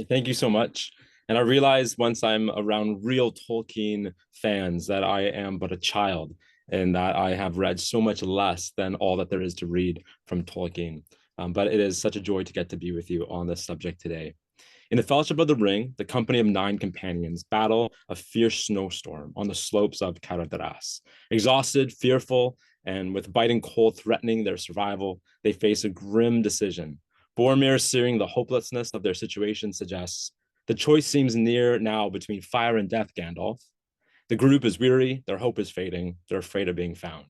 Thank you so much. And I realized once I'm around real Tolkien fans that I am but a child and that I have read so much less than all that there is to read from Tolkien. But it is such a joy to get to be with you on this subject today. In the Fellowship of the Ring, the company of nine companions battle a fierce snowstorm on the slopes of Caradhras. Exhausted, fearful, and with biting cold threatening their survival, they face a grim decision. Boromir, seeing the hopelessness of their situation, suggests the choice seems near now between fire and death, Gandalf. The group is weary, their hope is fading, they're afraid of being found.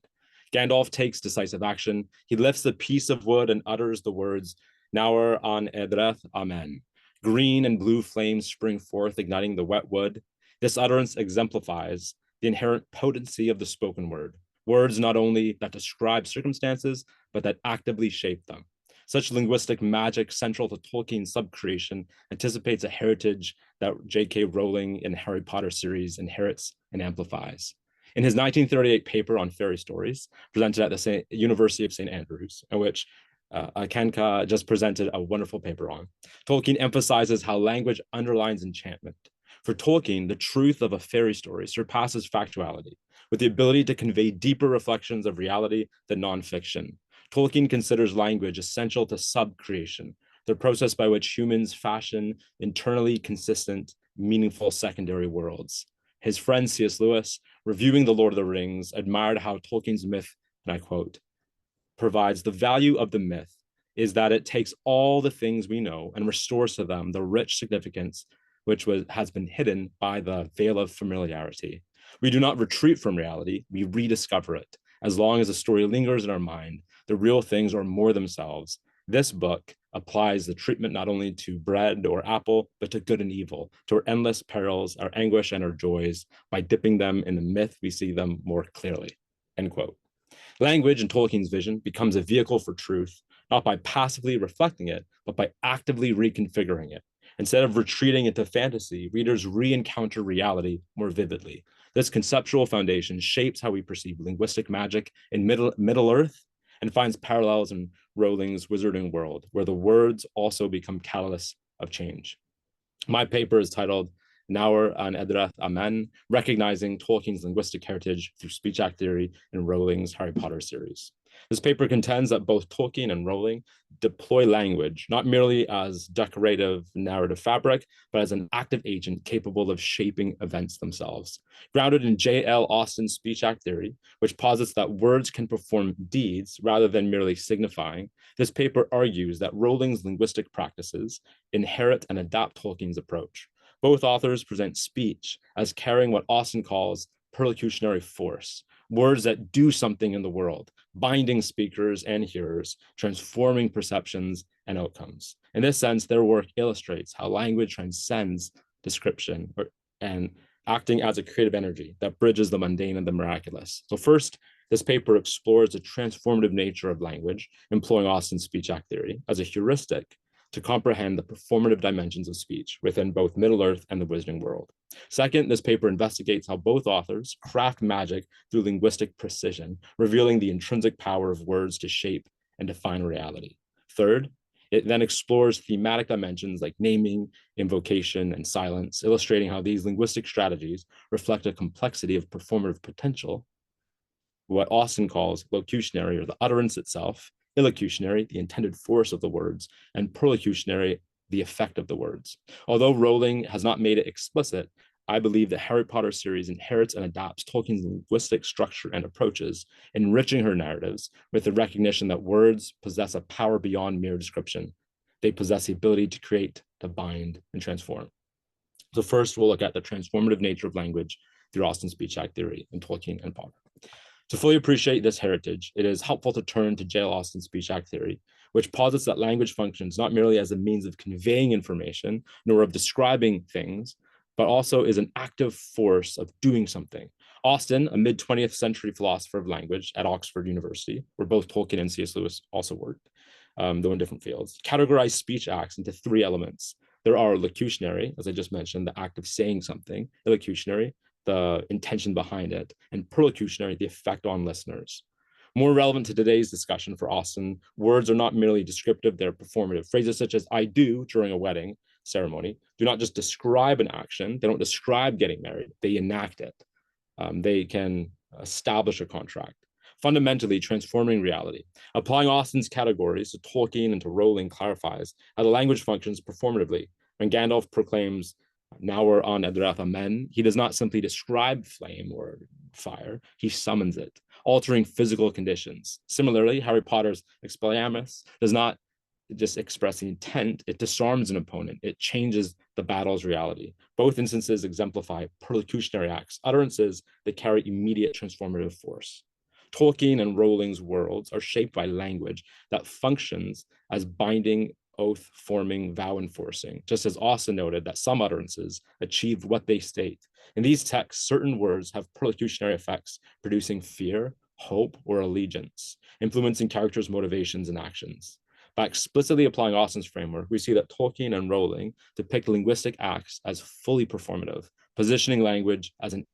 Gandalf takes decisive action. He lifts a piece of wood and utters the words, Naur an edraith, Amen. Green and blue flames spring forth, igniting the wet wood. This utterance exemplifies the inherent potency of the spoken word, words not only that describe circumstances, but that actively shape them. Such linguistic magic central to Tolkien's subcreation anticipates a heritage that J.K. Rowling in the Harry Potter series inherits and amplifies. In his 1938 paper on fairy stories, presented at the University of St. Andrews, in which Kanka just presented a wonderful paper on, Tolkien emphasizes how language underlines enchantment. For Tolkien, the truth of a fairy story surpasses factuality, with the ability to convey deeper reflections of reality than nonfiction. Tolkien considers language essential to subcreation, the process by which humans fashion internally consistent, meaningful secondary worlds. His friend C.S. Lewis, reviewing The Lord of the Rings, admired how Tolkien's myth, and I quote, provides the value of the myth is that it takes all the things we know and restores to them the rich significance has been hidden by the veil of familiarity. We do not retreat from reality, we rediscover it. As long as the story lingers in our mind, the real things are more themselves. This book applies the treatment not only to bread or apple, but to good and evil, to our endless perils, our anguish, and our joys. By dipping them in the myth, we see them more clearly. End quote. Language in Tolkien's vision becomes a vehicle for truth, not by passively reflecting it, but by actively reconfiguring it. Instead of retreating into fantasy, readers re-encounter reality more vividly. This conceptual foundation shapes how we perceive linguistic magic in Middle-earth and finds parallels in Rowling's Wizarding World, where the words also become catalysts of change. My paper is titled Naur an edraith, Amen, recognizing Tolkien's linguistic heritage through speech act theory in Rowling's Harry Potter series. This paper contends that both Tolkien and Rowling deploy language not merely as decorative narrative fabric, but as an active agent capable of shaping events themselves. Grounded in J.L. Austin's speech act theory, which posits that words can perform deeds rather than merely signifying, this paper argues that Rowling's linguistic practices inherit and adapt Tolkien's approach. Both authors present speech as carrying what Austin calls perlocutionary force, words that do something in the world, binding speakers and hearers, transforming perceptions and outcomes. In this sense, their work illustrates how language transcends description and acting as a creative energy that bridges the mundane and the miraculous. So first, this paper explores the transformative nature of language, employing Austin's speech act theory as a heuristic to comprehend the performative dimensions of speech within both Middle-earth and the Wizarding World. Second, this paper investigates how both authors craft magic through linguistic precision, revealing the intrinsic power of words to shape and define reality. Third, it then explores thematic dimensions like naming, invocation, and silence, illustrating how these linguistic strategies reflect a complexity of performative potential, what Austin calls locutionary, or the utterance itself, illocutionary, the intended force of the words, and perlocutionary, the effect of the words. Although Rowling has not made it explicit, I believe the Harry Potter series inherits and adapts Tolkien's linguistic structure and approaches, enriching her narratives with the recognition that words possess a power beyond mere description. They possess the ability to create, to bind, and transform. So first, we'll look at the transformative nature of language through Austin's speech act theory in Tolkien and Potter. To fully appreciate this heritage, it is helpful to turn to J.L. Austin's speech act theory, which posits that language functions not merely as a means of conveying information, nor of describing things, but also is an active force of doing something. Austin, a mid-20th century philosopher of language at Oxford University, where both Tolkien and C.S. Lewis also worked, though in different fields, categorized speech acts into three elements. There are locutionary, as I just mentioned, the act of saying something, illocutionary, the intention behind it, and perlocutionary, the effect on listeners. More relevant to today's discussion for Austin, words are not merely descriptive, they're performative. Phrases such as I do during a wedding ceremony do not just describe an action. They don't describe getting married. They enact it. They can establish a contract, fundamentally transforming reality. Applying Austen's categories to Tolkien and to Rowling clarifies how the language functions performatively. When Gandalf proclaims Naur on edraith amen, he does not simply describe flame or fire, he summons it, altering physical conditions. Similarly, Harry Potter's Expelliarmus does not just express the intent, it disarms an opponent, it changes the battle's reality. Both instances exemplify perlocutionary acts, utterances that carry immediate transformative force. Tolkien and Rowling's worlds are shaped by language that functions as binding, oath-forming, vow-enforcing, just as Austen noted that some utterances achieve what they state. In these texts, certain words have perlocutionary effects, producing fear, hope, or allegiance, influencing characters' motivations and actions. By explicitly applying Austen's framework, we see that Tolkien and Rowling depict linguistic acts as fully performative, positioning language as an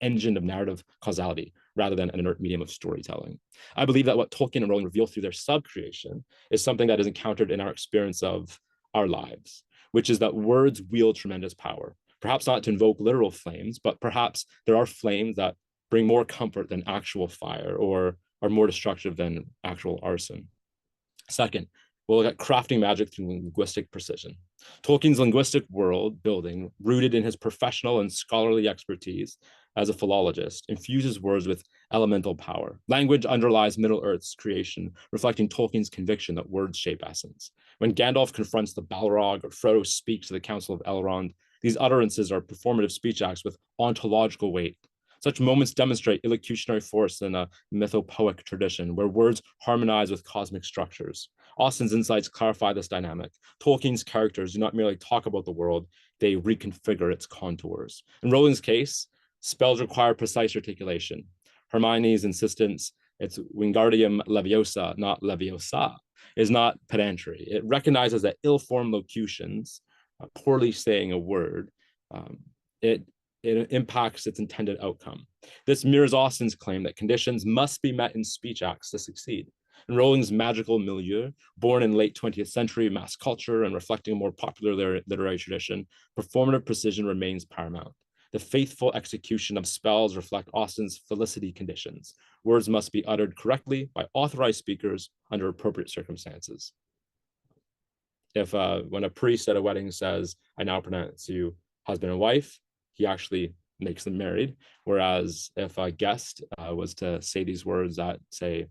engine of narrative causality rather than an inert medium of storytelling. I believe that what Tolkien and Rowling reveal through their sub-creation is something that is encountered in our experience of our lives, which is that words wield tremendous power, perhaps not to invoke literal flames, but perhaps there are flames that bring more comfort than actual fire or are more destructive than actual arson. Second, we'll look at crafting magic through linguistic precision. Tolkien's linguistic world building, rooted in his professional and scholarly expertise as a philologist, infuses words with elemental power. Language underlies Middle-earth's creation, reflecting Tolkien's conviction that words shape essence. When Gandalf confronts the Balrog or Frodo speaks to the Council of Elrond, these utterances are performative speech acts with ontological weight. Such moments demonstrate illocutionary force in a mythopoeic tradition where words harmonize with cosmic structures. Austen's insights clarify this dynamic. Tolkien's characters do not merely talk about the world, they reconfigure its contours. In Rowling's case, spells require precise articulation. Hermione's insistence, it's Wingardium Leviosa, not Leviosa, is not pedantry. It recognizes that ill-formed locutions, poorly saying a word, it impacts its intended outcome. This mirrors Austen's claim that conditions must be met in speech acts to succeed. In Rowling's magical milieu, born in late 20th century mass culture and reflecting a more popular literary tradition, performative precision remains paramount. The faithful execution of spells reflect Austen's felicity conditions. Words must be uttered correctly by authorized speakers under appropriate circumstances. If when a priest at a wedding says, "I now pronounce you husband and wife," he actually makes them married. Whereas if a guest was to say these words at, say,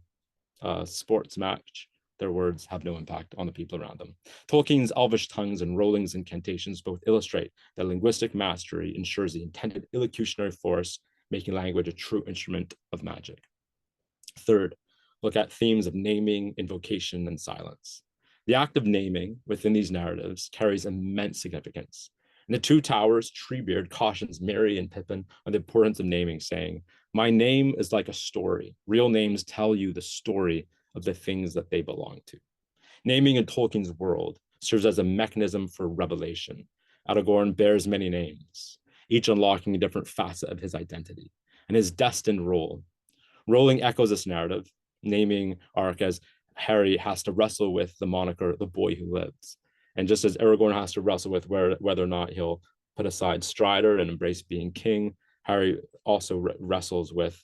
a sports match, their words have no impact on the people around them. Tolkien's elvish tongues and Rowling's incantations both illustrate that linguistic mastery ensures the intended illocutionary force, making language a true instrument of magic. Third, look at themes of naming, invocation, and silence. The act of naming within these narratives carries immense significance. In The Two Towers, Treebeard cautions Merry and Pippin on the importance of naming, saying, "My name is like a story. Real names tell you the story of the things that they belong to." Naming in Tolkien's world serves as a mechanism for revelation. Aragorn bears many names, each unlocking a different facet of his identity and his destined role. Rowling echoes this narrative, naming arc as Harry has to wrestle with the moniker, the boy who lives. And just as Aragorn has to wrestle with whether or not he'll put aside Strider and embrace being king, Harry also wrestles with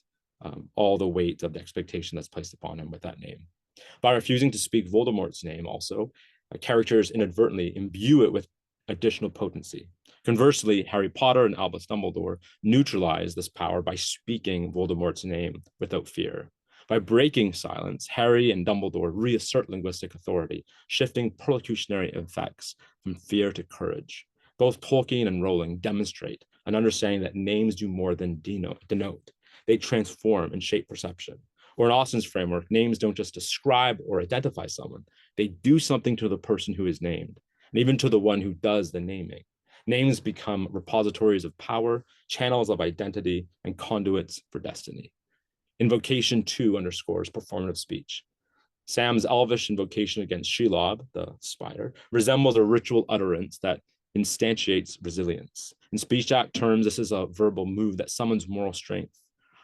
all the weight of the expectation that's placed upon him with that name. By refusing to speak Voldemort's name also, characters inadvertently imbue it with additional potency. Conversely, Harry Potter and Albus Dumbledore neutralize this power by speaking Voldemort's name without fear. By breaking silence, Harry and Dumbledore reassert linguistic authority, shifting perlocutionary effects from fear to courage. Both Tolkien and Rowling demonstrate an understanding that names do more than denote. They transform and shape perception. Or in Austen's framework, names don't just describe or identify someone, they do something to the person who is named, and even to the one who does the naming. Names become repositories of power, channels of identity, and conduits for destiny. Invocation 2 underscores performative speech. Sam's elvish invocation against Shelob, the spider, resembles a ritual utterance that instantiates resilience. In speech act terms, this is a verbal move that summons moral strength.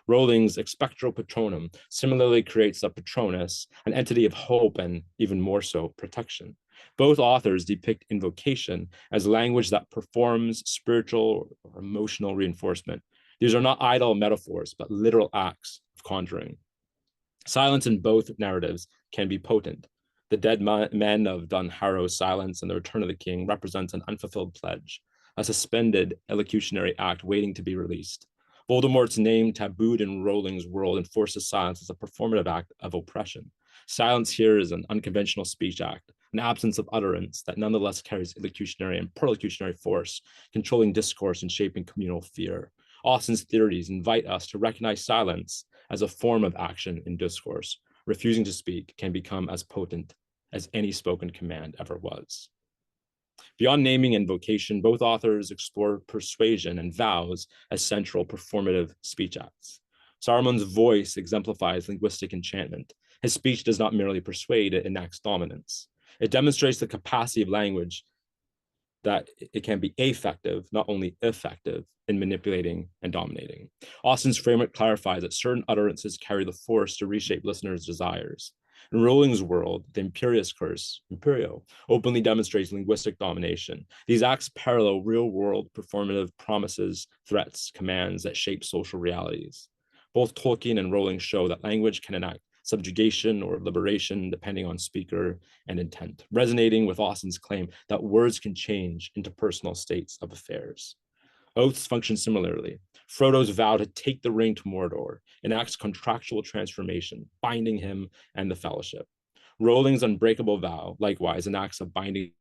Rowling's expectro patronum similarly creates a patronus, an entity of hope and even more so, protection. Both authors depict invocation as language that performs spiritual or emotional reinforcement. These are not idle metaphors, but literal acts of conjuring. Silence in both narratives can be potent. The dead men of Dunharrow's silence and the return of the king represents an unfulfilled pledge, a suspended elocutionary act waiting to be released. Voldemort's name, tabooed in Rowling's world, enforces silence as a performative act of oppression. Silence here is an unconventional speech act, an absence of utterance that nonetheless carries elocutionary and perlocutionary force, controlling discourse and shaping communal fear. Austen's theories invite us to recognize silence as a form of action in discourse. Refusing to speak can become as potent as any spoken command ever was. Beyond naming and vocation, both authors explore persuasion and vows as central performative speech acts. Saruman's voice exemplifies linguistic enchantment. His speech does not merely persuade, it enacts dominance. It demonstrates the capacity of language that it can be effective, not only effective, in manipulating and dominating. Austen's framework clarifies that certain utterances carry the force to reshape listeners' desires. In Rowling's world, the Imperious Curse, Imperio, openly demonstrates linguistic domination. These acts parallel real-world performative promises, threats, commands that shape social realities. Both Tolkien and Rowling show that language can enact subjugation or liberation depending on speaker and intent, resonating with Austen's claim that words can change into personal states of affairs. Oaths function similarly. Frodo's vow to take the ring to Mordor enacts contractual transformation, binding him and the Fellowship. Rowling's unbreakable vow, likewise, enacts a binding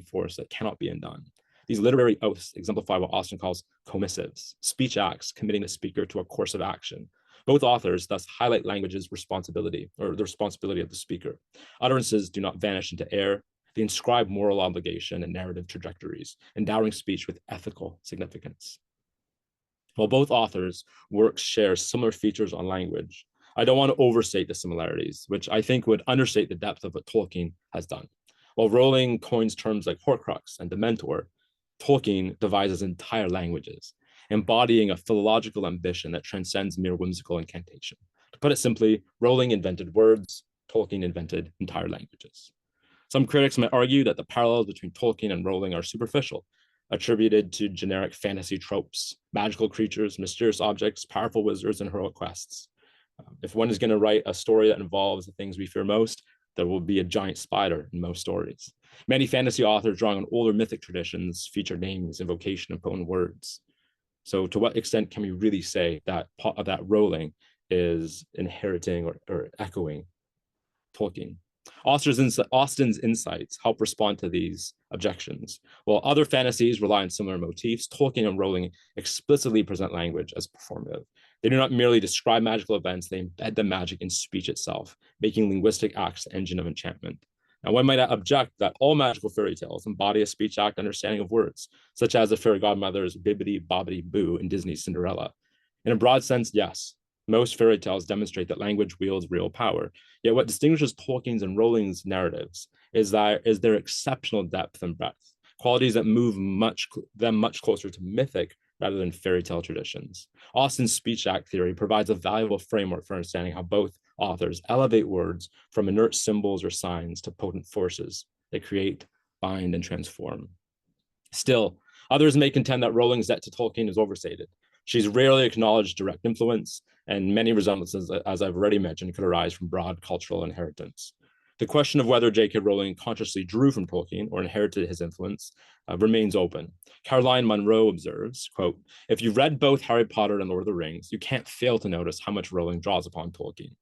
force that cannot be undone. These literary oaths exemplify what Austen calls commissives, speech acts committing the speaker to a course of action. Both authors thus highlight language's responsibility, or the responsibility of the speaker. Utterances do not vanish into air. They inscribe moral obligation and narrative trajectories, endowing speech with ethical significance. While both authors' works share similar features on language, I don't want to overstate the similarities, which I think would understate the depth of what Tolkien has done. While Rowling coins terms like Horcrux and Dementor, Tolkien devises entire languages, embodying a philological ambition that transcends mere whimsical incantation. To put it simply, Rowling invented words, Tolkien invented entire languages. Some critics might argue that the parallels between Tolkien and Rowling are superficial, attributed to generic fantasy tropes, magical creatures, mysterious objects, powerful wizards, and heroic quests. If one is going to write a story that involves the things we fear most, there will be a giant spider in most stories. Many fantasy authors drawing on older mythic traditions feature names, invocation, and potent words. So to what extent can we really say that Rowling is inheriting or echoing Tolkien? Austen's insights help respond to these objections. While other fantasies rely on similar motifs, Tolkien and Rowling explicitly present language as performative. They do not merely describe magical events, they embed the magic in speech itself, making linguistic acts the engine of enchantment. Now, one might object that all magical fairy tales embody a speech act understanding of words, such as the fairy godmother's bibbidi bobbidi boo in Disney's Cinderella. In a broad sense, yes, most fairy tales demonstrate that language wields real power. Yet what distinguishes Tolkien's and Rowling's narratives is their exceptional depth and breadth, qualities that move them much closer to mythic rather than fairy tale traditions. Austen's speech act theory provides a valuable framework for understanding how both authors elevate words from inert symbols or signs to potent forces that create, bind, and transform. Still, others may contend that Rowling's debt to Tolkien is overstated. She's rarely acknowledged direct influence, and many resemblances, as I've already mentioned, could arise from broad cultural inheritance. The question of whether J.K. Rowling consciously drew from Tolkien or inherited his influence remains open. Caroline Munro observes, quote, "If you've read both Harry Potter and Lord of the Rings, you can't fail to notice how much Rowling draws upon Tolkien,"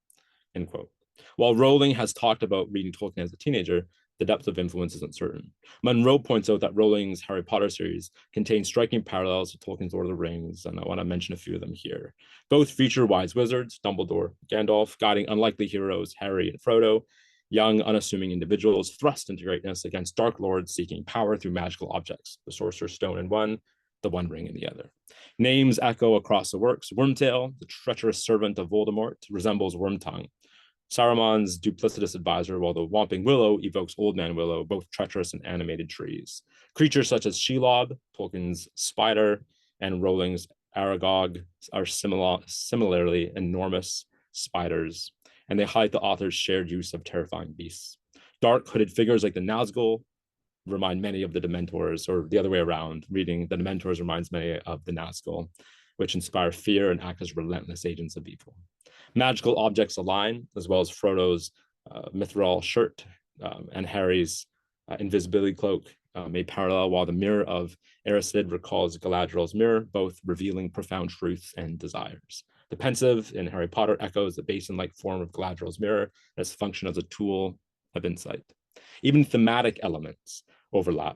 end quote. While Rowling has talked about reading Tolkien as a teenager, the depth of influence is uncertain. Munro points out that Rowling's Harry Potter series contains striking parallels to Tolkien's Lord of the Rings, and I want to mention a few of them here. Both feature wise wizards, Dumbledore, Gandalf, guiding unlikely heroes, Harry and Frodo, young, unassuming individuals thrust into greatness against dark lords seeking power through magical objects, the Sorcerer's Stone in one, the One Ring in the other. Names echo across the works. Wormtail, the treacherous servant of Voldemort, resembles Wormtongue, Saruman's duplicitous advisor, while the Whomping Willow evokes Old Man Willow, both treacherous and animated trees. Creatures such as Shelob, Tolkien's spider, and Rowling's Aragog are similarly enormous spiders, and they highlight the author's shared use of terrifying beasts. Dark hooded figures like the Nazgul remind many of the Dementors, or the other way around. Reading the Dementors reminds many of the Nazgul, which inspire fear and act as relentless agents of evil. Magical objects align, as well as Frodo's mithril shirt and Harry's invisibility cloak may parallel, while the mirror of Erised recalls Galadriel's mirror, both revealing profound truths and desires. The pensive in Harry Potter echoes the basin-like form of Galadriel's mirror and its function as a tool of insight. Even thematic elements overlap.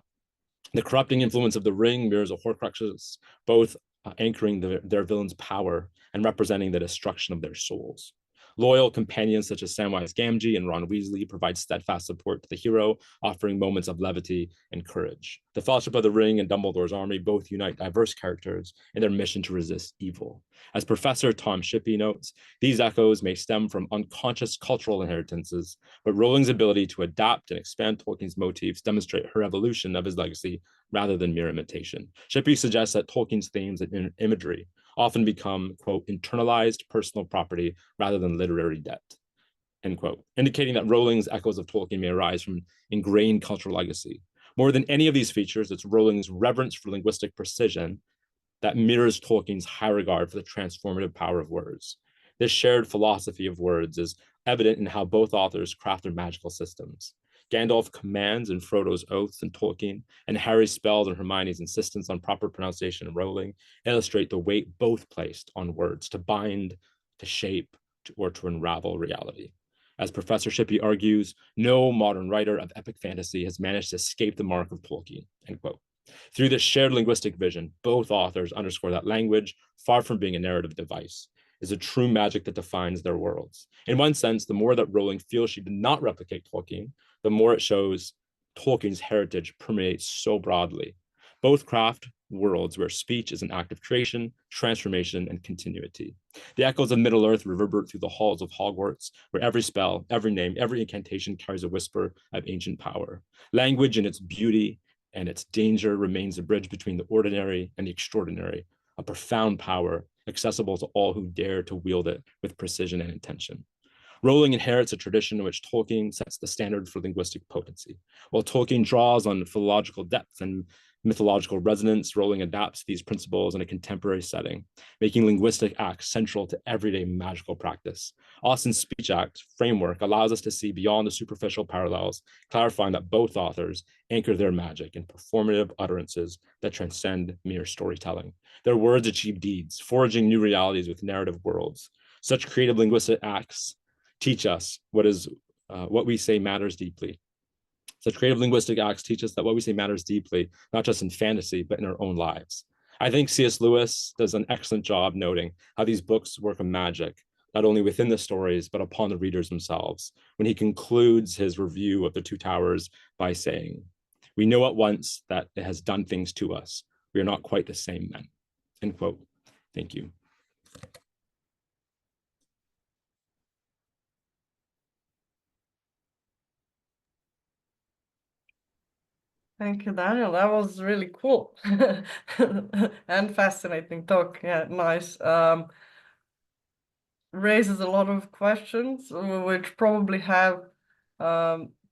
The corrupting influence of the ring mirrors the Horcruxes, both anchoring their villain's power and representing the destruction of their souls. Loyal companions such as Samwise Gamgee and Ron Weasley provide steadfast support to the hero, offering moments of levity and courage. The Fellowship of the Ring and Dumbledore's Army both unite diverse characters in their mission to resist evil. As Professor Tom Shippey notes, these echoes may stem from unconscious cultural inheritances, but Rowling's ability to adapt and expand Tolkien's motifs demonstrate her evolution of his legacy rather than mere imitation. Shippey suggests that Tolkien's themes and imagery often become, quote, internalized personal property rather than literary debt, end quote, indicating that Rowling's echoes of Tolkien may arise from ingrained cultural legacy. More than any of these features, it's Rowling's reverence for linguistic precision that mirrors Tolkien's high regard for the transformative power of words. This shared philosophy of words is evident in how both authors craft their magical systems. Gandalf commands in Frodo's oaths in Tolkien, and Harry's spells and Hermione's insistence on proper pronunciation in Rowling illustrate the weight both placed on words to bind, to shape, or to unravel reality. As Professor Shippey argues, no modern writer of epic fantasy has managed to escape the mark of Tolkien, end quote. Through this shared linguistic vision, both authors underscore that language, far from being a narrative device, is a true magic that defines their worlds. In one sense, the more that Rowling feels she did not replicate Tolkien, the more it shows Tolkien's heritage permeates so broadly. Both craft worlds where speech is an act of creation, transformation, and continuity. The echoes of Middle-earth reverberate through the halls of Hogwarts, where every spell, every name, every incantation carries a whisper of ancient power. Language in its beauty and its danger remains a bridge between the ordinary and the extraordinary, a profound power accessible to all who dare to wield it with precision and intention. Rowling inherits a tradition in which Tolkien sets the standard for linguistic potency. While Tolkien draws on philological depth and mythological resonance, Rowling adapts these principles in a contemporary setting, making linguistic acts central to everyday magical practice. Austen's speech act framework allows us to see beyond the superficial parallels, clarifying that both authors anchor their magic in performative utterances that transcend mere storytelling. Their words achieve deeds, forging new realities with narrative worlds. Such creative linguistic acts teach us what we say matters deeply. Such creative linguistic acts teach us that what we say matters deeply, not just in fantasy, but in our own lives. I think C.S. Lewis does an excellent job noting how these books work of magic, not only within the stories, but upon the readers themselves, when he concludes his review of The Two Towers by saying, "We know at once that it has done things to us. We are not quite the same men," end quote. Thank you. Thank you, Daniel. That was really cool and fascinating talk. Yeah, nice. Raises a lot of questions, which probably have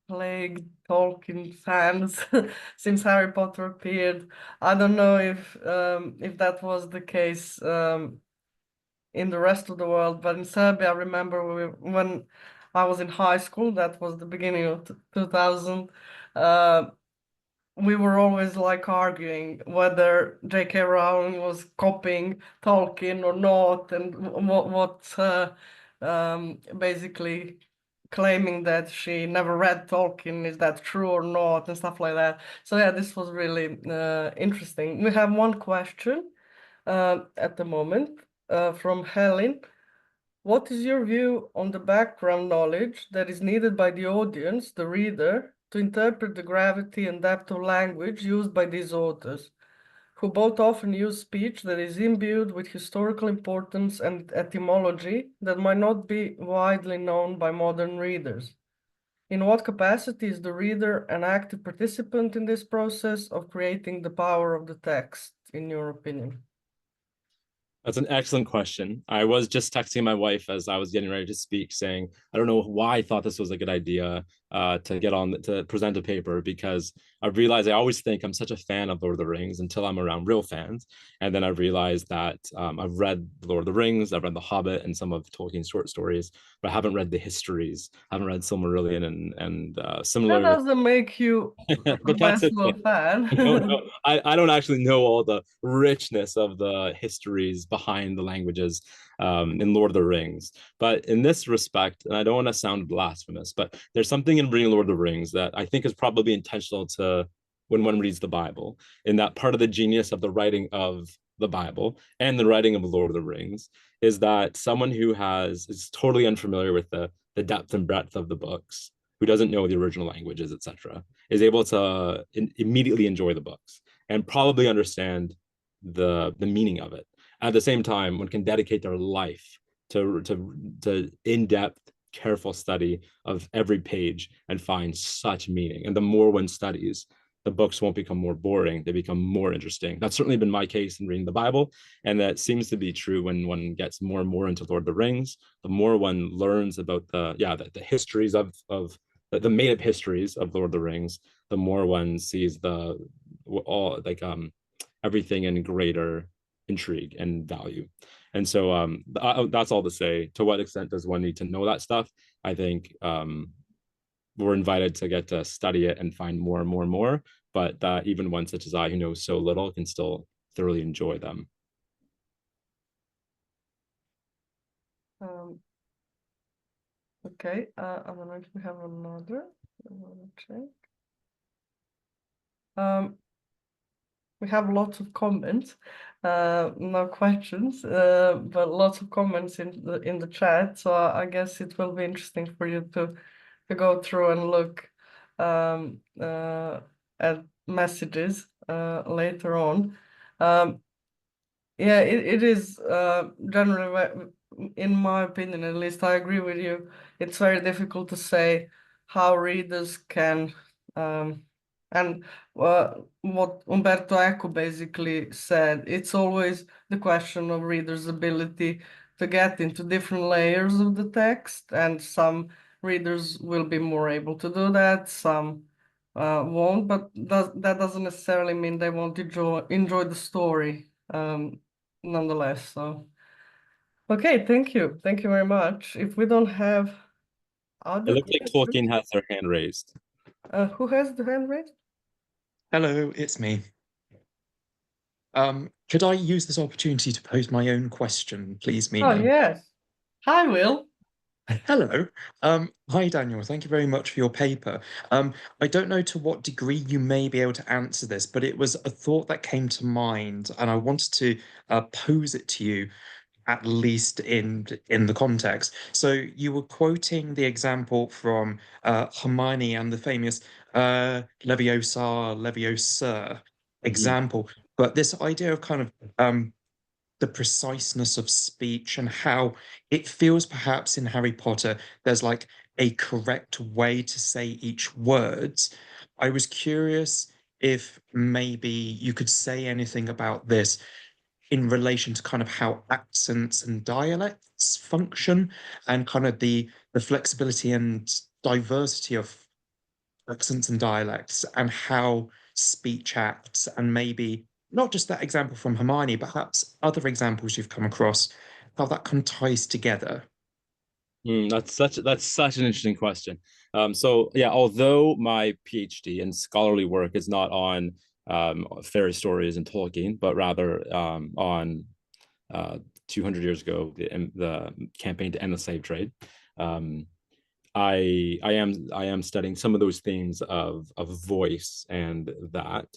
plagued Tolkien fans since Harry Potter appeared. I don't know if that was the case in the rest of the world, but in Serbia, I remember when I was in high school, that was the beginning of 2000. We were always like arguing whether J.K. Rowling was copying Tolkien or not, and basically claiming that she never read Tolkien, is that true or not, and stuff like that. So yeah, this was really interesting. We have one question at the moment from Helen. What is your view on the background knowledge that is needed by the audience, the reader, to interpret the gravity and depth of language used by these authors, who both often use speech that is imbued with historical importance and etymology that might not be widely known by modern readers? In what capacity is the reader an active participant in this process of creating the power of the text, in your opinion? That's an excellent question. I was just texting my wife as I was getting ready to speak, saying, I don't know why I thought this was a good idea to get on to present a paper, because I realized I always think I'm such a fan of Lord of the Rings until I'm around real fans. And then I realized that I've read Lord of the Rings, I've read The Hobbit and some of Tolkien's short stories, but I haven't read the histories. I haven't read Silmarillion and That similarly. doesn't make you a But that's less of okay. a I don't fan. know. I don't actually know all the richness of the histories behind the languages in Lord of the Rings. But in this respect, and I don't want to sound blasphemous, but there's something in reading Lord of the Rings that I think is probably intentional to when one reads the Bible, in that part of the genius of the writing of the Bible and the writing of Lord of the Rings is that someone who is totally unfamiliar with the depth and breadth of the books, who doesn't know the original languages, etc., is able to immediately enjoy the books and probably understand the meaning of it. At the same time, one can dedicate their life to in-depth, careful study of every page and find such meaning. And the more one studies, the books won't become more boring, they become more interesting. That's certainly been my case in reading the Bible, and that seems to be true when one gets more and more into Lord of the Rings. The more one learns about the histories of the made up histories of Lord of the Rings, the more one sees the all like everything in greater intrigue and value. And so that's all to say. To what extent does one need to know that stuff? I think we're invited to get to study it and find more and more and more. But even one such as I, who knows so little, can still thoroughly enjoy them. Um, okay, I don't know if we have another. I want to check. We have lots of comments, no questions, but lots of comments in the chat. So I guess it will be interesting for you to go through and look at messages later on. Yeah, it is generally, in my opinion, at least, I agree with you. It's very difficult to say how readers can, and what Umberto Eco basically said, it's always the question of readers' ability to get into different layers of the text, and some readers will be more able to do that, some won't, but that doesn't necessarily mean they won't enjoy the story. Nonetheless. So, okay, thank you very much. If we don't have It other looks like questions, Tolkien has their hand raised. who has the hand raised? Hello, it's me. Could I use this opportunity to pose my own question, please, Oh, Mina? yes. Hi, Will. Hello. Hi, Daniel. Thank you very much for your paper. I don't know to what degree you may be able to answer this, but it was a thought that came to mind, and I wanted to pose it to you, at least in the context. So you were quoting the example from Hermione and the famous Leviosa, Leviosa Mhm. example, but this idea of kind of the preciseness of speech and how it feels perhaps in Harry Potter there's like a correct way to say each word. I was curious if maybe you could say anything about this in relation to kind of how accents and dialects function and kind of the flexibility and diversity of accents and dialects and how speech acts and maybe not just that example from Hermione, but perhaps other examples you've come across, how that kind of ties together. That's such an interesting question. So yeah, although my PhD and scholarly work is not on fairy stories and Tolkien, but rather on 200 years ago, the campaign to end the slave trade. Um, I am studying some of those themes of voice and that.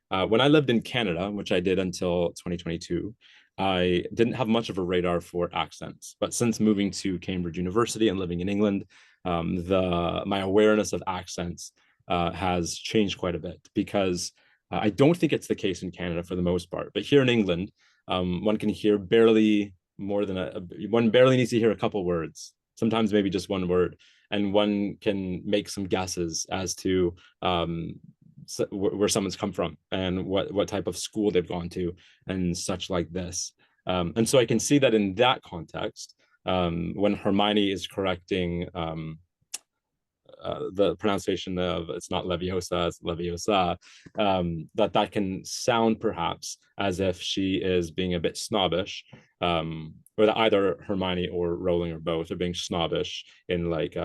When I lived in Canada, which I did until 2022, I didn't have much of a radar for accents. But since moving to Cambridge University and living in England, the my awareness of accents has changed quite a bit because I don't think it's the case in Canada for the most part. But here in England, one can hear barely more than one barely needs to hear a couple words, sometimes maybe just one word, and one can make some guesses as to where someone's come from and what type of school they've gone to and such like this. And so I can see that in that context, when Hermione is correcting the pronunciation of it's not Leviosa, it's Leviosa, that can sound perhaps as if she is being a bit snobbish, or that either Hermione or Rowling or both are being snobbish in like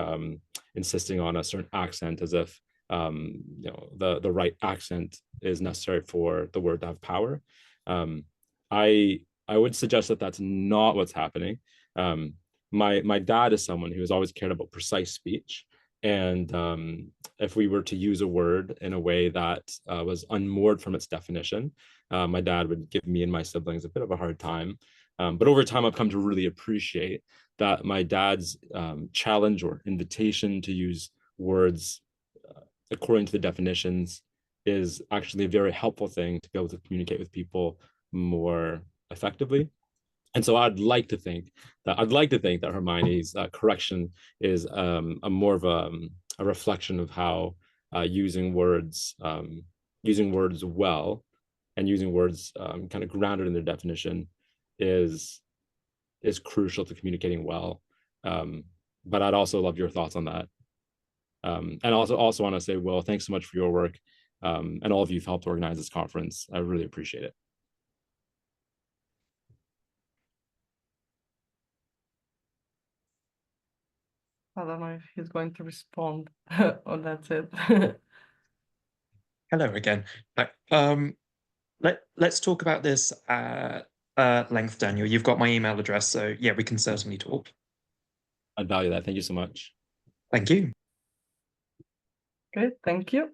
insisting on a certain accent, as if you know the right accent is necessary for the word to have power. I would suggest that that's not what's happening. My dad is someone who has always cared about precise speech. And if we were to use a word in a way that was unmoored from its definition, my dad would give me and my siblings a bit of a hard time. But over time, I've come to really appreciate that my dad's challenge or invitation to use words according to the definitions is actually a very helpful thing to be able to communicate with people more effectively. And so I'd like to think that Hermione's correction is a more of a reflection of how using words well and using words kind of grounded in their definition is crucial to communicating well. But I'd also love your thoughts on that. And also want to say, Will, thanks so much for your work, and all of you who've helped organize this conference. I really appreciate it. I don't know if he's going to respond, or that's it. Hello again. Let's talk about this at length, Daniel. You've got my email address, so yeah, we can certainly talk. I'd value that. Thank you so much. Thank you. Okay, thank you.